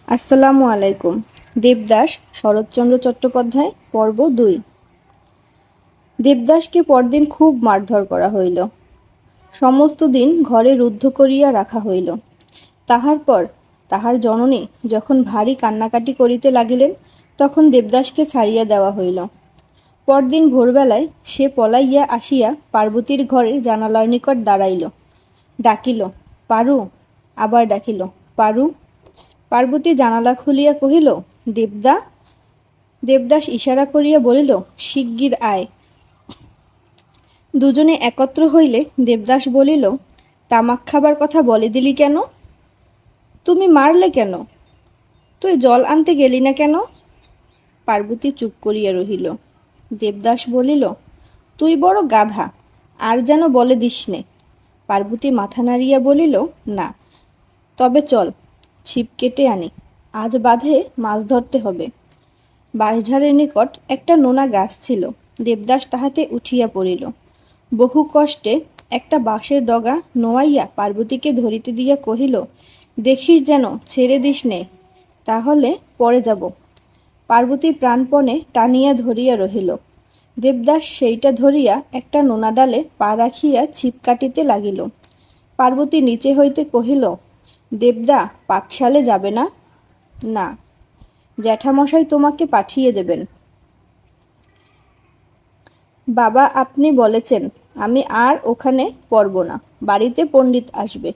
আসসালামু আলাইকুম। দেবদাস শরৎচন্দ্র চট্টোপাধ্যায় পর্ব ২। দেবদাসকে পরদিন খুব মারধর করা হইল। সমস্ত দিন ঘরে রুদ্ধ করিয়া রাখা হইল। তাহার পর তাহার জননী যখন ভারী কান্নাকাটি করিতে লাগিলেন, তখন দেবদাসকে ছাড়িয়া দেওয়া হইল। পরদিন ভোরবেলায় সে পলাইয়া আসিয়া পার্বতীর ঘরের জানালার নিকট দাঁড়াইল। ডাকিল, পারু। আবার ডাকিল, পারু। পার্বতী জানালা খুলিয়া কহিল, দেবদা। দেবদাস ইশারা করিয়া বলিল, শিগগির আয়। দুজনে একত্র হইলে দেবদাস বলিল, তামাক খাবার কথা বলে দিলি কেন? তুমি মারলে কেন? তুই জল আনতে গেলি না কেন? পার্বতী চুপ করিয়া রহিল। দেবদাস বলিল, তুই বড় গাধা, আর যেন বলে দিস নে। পার্বতী মাথা নাড়িয়া বলিল, না। তবে চল, ছিপ কেটে আনি, আজ বাঁধে মাছ ধরতে হবে। বাঁশঝাড়ের নিকট একটা নোনা গাছ ছিল। দেবদাস তাহাতে উঠিয়া পড়িল। বহু কষ্টে একটা বাঁশের ডগা নোয়াইয়া পার্বতীকে ধরিতে দিয়া কহিল, দেখিস যেন ছেড়ে দিস নে, তাহলে পড়ে যাব। পার্বতী প্রাণপণে টানিয়া ধরিয়া রহিল। দেবদাস সেইটা ধরিয়া একটা নোনা ডালে পা রাখিয়া ছিপ কাটিতে লাগিল। পার্বতী নিচে হইতে কহিল, দেবদা, পাঠশালে যাবে না? না, জ্যাঠামশাই তোমাকে পাঠিয়ে দেবেন। বাবা আপনি বলেছেন আমি আর ওখানে পড়ব না, বাড়িতে পণ্ডিত আসবে।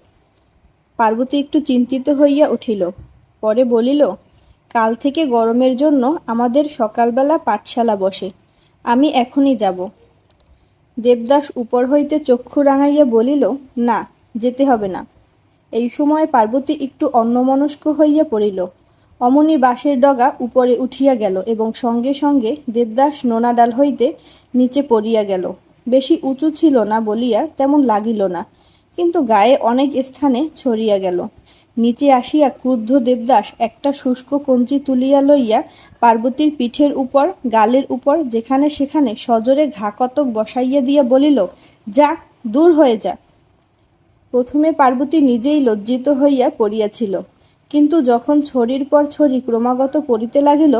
পার্বতী একটু চিন্তিত হইয়া উঠিল। পরে বলিল, কাল থেকে গরমের জন্য আমাদের সকালবেলা পাঠশালা বসে, আমি এখনই যাব। দেবদাস উপর হইতে চক্ষু রাঙাইয়া বলিল, না, যেতে হবে না। এই সময় পার্বতী একটু অন্যমনস্ক হইয়া পড়িল। অমনি বাঁশের ডগা উপরে উঠিয়া গেল এবং সঙ্গে সঙ্গে দেবদাস নোনা ডাল হইতে নিচে পড়িয়া গেল। বেশি উঁচু ছিল না বলিয়া তেমন লাগিল না, কিন্তু গায়ে অনেক স্থানে ছড়িয়া গেল। নিচে আসিয়া ক্রুদ্ধ দেবদাস একটা শুষ্ক কঞ্চি তুলিয়া লইয়া পার্বতীর পিঠের উপর, গালের উপর যেখানে সেখানে সজোরে ঘা কতক বসাইয়া দিয়া বলিল, যা, দূর হয়ে যা। প্রথমে পার্বতী নিজেই লজ্জিত হইয়া পড়িয়াছিল, কিন্তু যখন ছড়ির পর ছড়ি ক্রমাগত পড়িতে লাগিল,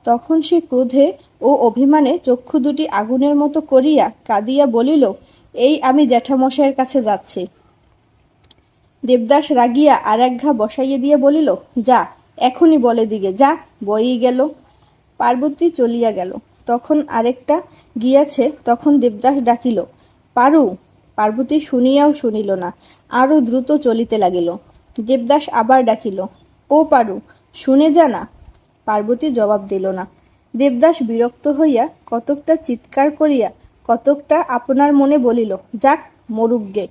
তখন সে ক্রোধে ও অভিমানে চক্ষু দুটি আগুনের মতো করিয়া কাঁদিয়া বলিল, এই আমি জ্যাঠামশাইয়ের কাছে যাচ্ছি। দেবদাস রাগিয়া আর এক ঘা বসাইয়া দিয়া বলিল, যা, এখনই বলে দিগে, যা। বই গেল। পার্বতী চলিয়া গেল। তখন আরেকটা গিয়াছে। তখন দেবদাস ডাকিল, পারু। পার্বতী শুনিয়াও শুনিল না, আরও দ্রুত চলিতে লাগিল। দেবদাস আবার ডাকিল, ও পারু, শুনে যা না। পার্বতী জবাব দিল না। দেবদাস বিরক্ত হইয়া কতকটা চিৎকার করিয়া কতকটা আপনার মনে বলিল, যাক, মরুক গে।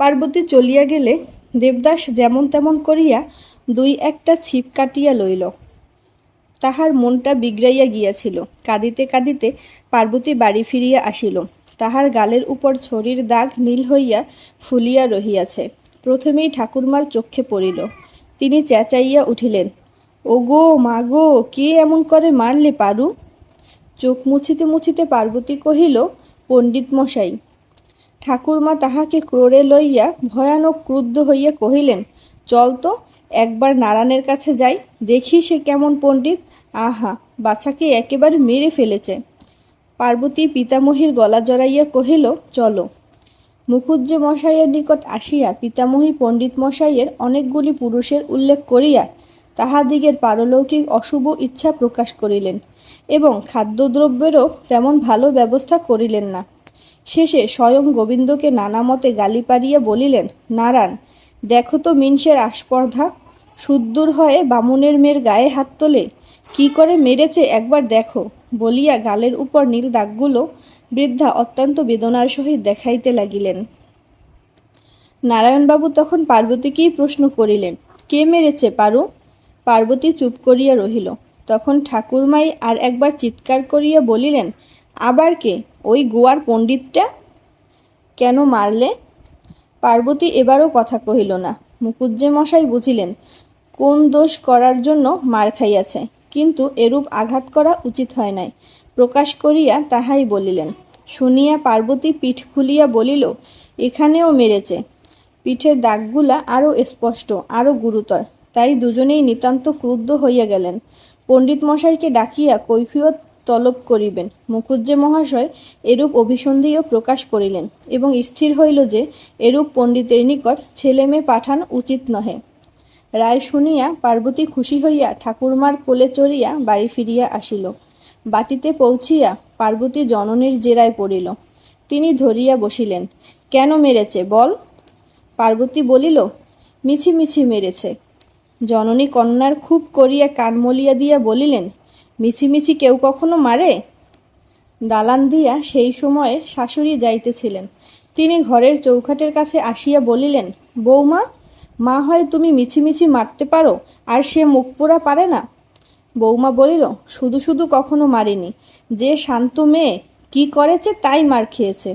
পার্বতী চলিয়া গেলে দেবদাস যেমন তেমন করিয়া দুই একটা ছিপ কাটিয়া লইল। তাহার মনটা বিগড়াইয়া গিয়াছিল। কাঁদিতে কাঁদিতে পার্বতী বাড়ি ফিরিয়া আসিল। তাহার গালের উপর ছড়ির দাগ নীল হইয়া ফুলিয়া রহিয়াছে। প্রথমেই ঠাকুরমার চক্ষে পড়িল। তিনি চেঁচাইয়া উঠিলেন, ওগো মা গো, কে এমন করে মারলে পারু? চোখ মুছিতে মুছিতে পার্বতী কহিল, পণ্ডিত মশাই। ঠাকুরমা তাহাকে ক্রোড়ে লইয়া ভয়ানক ক্রুদ্ধ হইয়া কহিলেন, চল তো, একবার নারায়ণের কাছে যাই, দেখি সে কেমন পণ্ডিত। আহা, বাছাকে একেবারে মেরে ফেলেছে। পার্বতী পিতামহীর গলা জড়াইয়া কহিল, চলো। মুখুজ্জে মশাইয়ের নিকট আসিয়া পিতামহী পণ্ডিত মশাইয়ের অনেকগুলি পুরুষের উল্লেখ করিয়া তাহাদিগের পারলৌকিক অশুভ ইচ্ছা প্রকাশ করিলেন এবং খাদ্যদ্রব্যেরও তেমন ভালো ব্যবস্থা করিলেন না। শেষে স্বয়ং গোবিন্দকে নানা মতে গালি পারিয়া বলিলেন, নারায়ণ, দেখো তো মিনসের আস্পর্ধা, সুদ্দূর হয়ে বামুনের মেয়ের গায়ে হাত তোলে, কি করে মেরেছে একবার দেখো। বলিয়া গালের উপর নীল দাগগুলো বৃদ্ধা অত্যন্ত বেদনার সহিত দেখাইতে লাগিলেন। নারায়ণবাবু তখন পার্বতীকেই প্রশ্ন করিলেন, কে মেরেছে পারু? পার্বতী চুপ করিয়া রহিল। তখন ঠাকুরমাই আর একবার চিৎকার করিয়া বলিলেন, আবার কে? ওই গোয়ার পণ্ডিতটা। কেন মারলে? পার্বতী এবারও কথা কহিল না। মুকুজ্জে মশাই বুঝিলেন কোন দোষ করার জন্য মার খাইয়াছে, কিন্তু এরূপ আঘাত করা উচিত হয় নাই। প্রকাশ করিয়া তাহাই বলিলেন। শুনিয়া পার্বতী পিঠ খুলিয়া বলিল, এখানেও মেরেছে। পিঠের দাগগুলা আরও স্পষ্ট, আরও গুরুতর। তাই দুজনেই নিতান্ত ক্রুদ্ধ হইয়া গেলেন। পণ্ডিত মশাইকে ডাকিয়া কৈফিয়ত তলব করিবেন। মুখুজ্জে মহাশয় এরূপ অভিসন্ধিও প্রকাশ করিলেন এবং স্থির হইল যে এরূপ পণ্ডিতের নিকট ছেলে মেয়ে পাঠান উচিত নহে। রায় শুনিয়া পার্বতী খুশি হইয়া ঠাকুরমার কোলে চড়িয়া বাড়ি ফিরিয়া আসিল। বাটিতে পৌঁছিয়া পার্বতী জননীর জেরায় পড়িল। তিনি ধরিয়া বসিলেন। কেন মেরেছে বল? পার্বতী বলিল, মিছি মিছি মেরেছে। জননী কন্যার খুব করিয়া কান মলিয়া দিয়া বলিলেন, মিছিমিছি কেউ কখনো মারে? দালান দিয়া সেই সময়ে শাশুড়ি যাইতেছিলেন। তিনি ঘরের চৌখাটের কাছে আসিয়া বলিলেন, বৌমা, মা হয় তুমি মিছিমিছি মারতে পারো, আর সে মুখ পোড়া পারে না? বৌমা বলিল, শুধু শুধু কখনো মারিনি, যে শান্ত মেয়ে কি করেছে তাই মার খেয়েছে।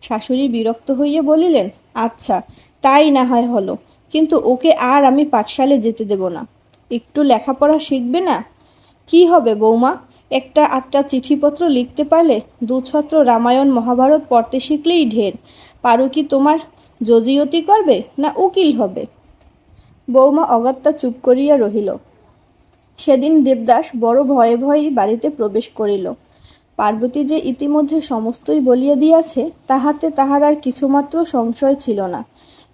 শাশুড়ি বিরক্ত হইয়া বলিলেন, আচ্ছা তাই না হয় হলো, কিন্তু ওকে আর আমি পাঠশালে যেতে দেব না। একটু লেখাপড়া শিখবে না? কি হবে বৌমা, একটা আটটা চিঠিপত্র লিখতে পারলে, দুছত্র রামায়ণ মহাভারত পড়তে শিখলেই ঢের। পারো কি তোমার জজিয়তি করবে না উকিল হবে? বৌমা অগত্যা চুপ করিয়া রহিল। সেদিন দেবদাস বড় ভয়ে ভয়েই বাড়িতে প্রবেশ করিল। পার্বতী যে ইতিমধ্যে সমস্তই বলিয়া দিয়াছে তাহাতে তাহার আর কিছুমাত্র সংশয় ছিল না।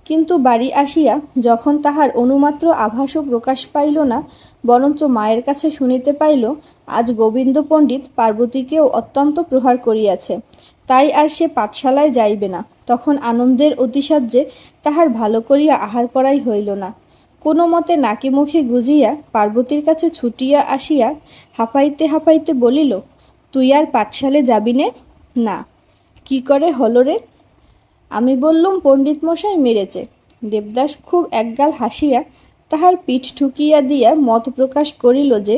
কিন্তু বাড়ি আসিয়া যখন তাহার অনুমাত্র আভাসও প্রকাশ পাইল না, বরঞ্চ মায়ের কাছে শুনিতে পাইল আজ গোবিন্দ পণ্ডিত পার্বতীকেও অত্যন্ত প্রহার করিয়াছে, তাই আর সে পাঠশালায় যাইবে না, তখন আনন্দের অতিসাহ্যে তাহার ভালো করিয়া আহার করাই হইল না। কোনো মতে নাকি মুখে গুজিয়া পার্বতীর কাছে ছুটিয়া আসিয়া হাঁপাইতে হাঁপাইতে বলিল, তুই আর পাঠশালে যাবি নে? না। কি করে হলো রে? আমি বললুম পণ্ডিত মশাই মেরেছে। দেবদাস খুব একগাল হাসিয়া তাহার পিঠ ঠুকিয়া দিয়া মত প্রকাশ করিল যে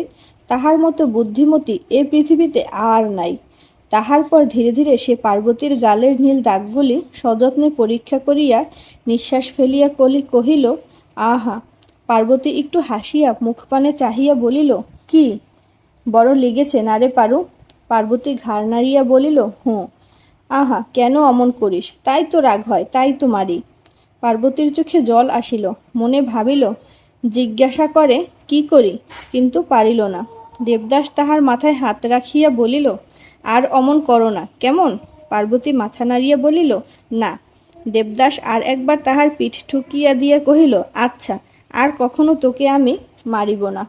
তাহার মতো বুদ্ধিমতী এ পৃথিবীতে আর নাই। তাহার পর ধীরে ধীরে সে পার্বতীর গালের নীল দাগগুলি সযত্নে পরীক্ষা করিয়া নিঃশ্বাস ফেলিয়া কহিল, আহা। পার্বতী একটু হাসিয়া মুখপানে চাহিয়া বলিল, কি বড় লেগেছে না রে পারু? পার্বতী ঘাড় নাড়িয়া বলিল, হুঁ। আহা, কেন অমন করিস? তাই তো রাগ হয়, তাই তো মারি। পার্বতীর চোখে জল আসিল। মনে ভাবিল, জিজ্ঞাসা করে কি করি, কিন্তু পারিল না। দেবদাস তাহার মাথায় হাত রাখিয়া বলিল, আর অমন করো না কেমন? পার্বতী মাথা নাড়িয়া বলিল, না। দেবদাস আর একবার তাহার পিঠ ঠুকিয়া দিয়া কহিল, আচ্ছা, আর কখনো তোকে আমি মারিব না।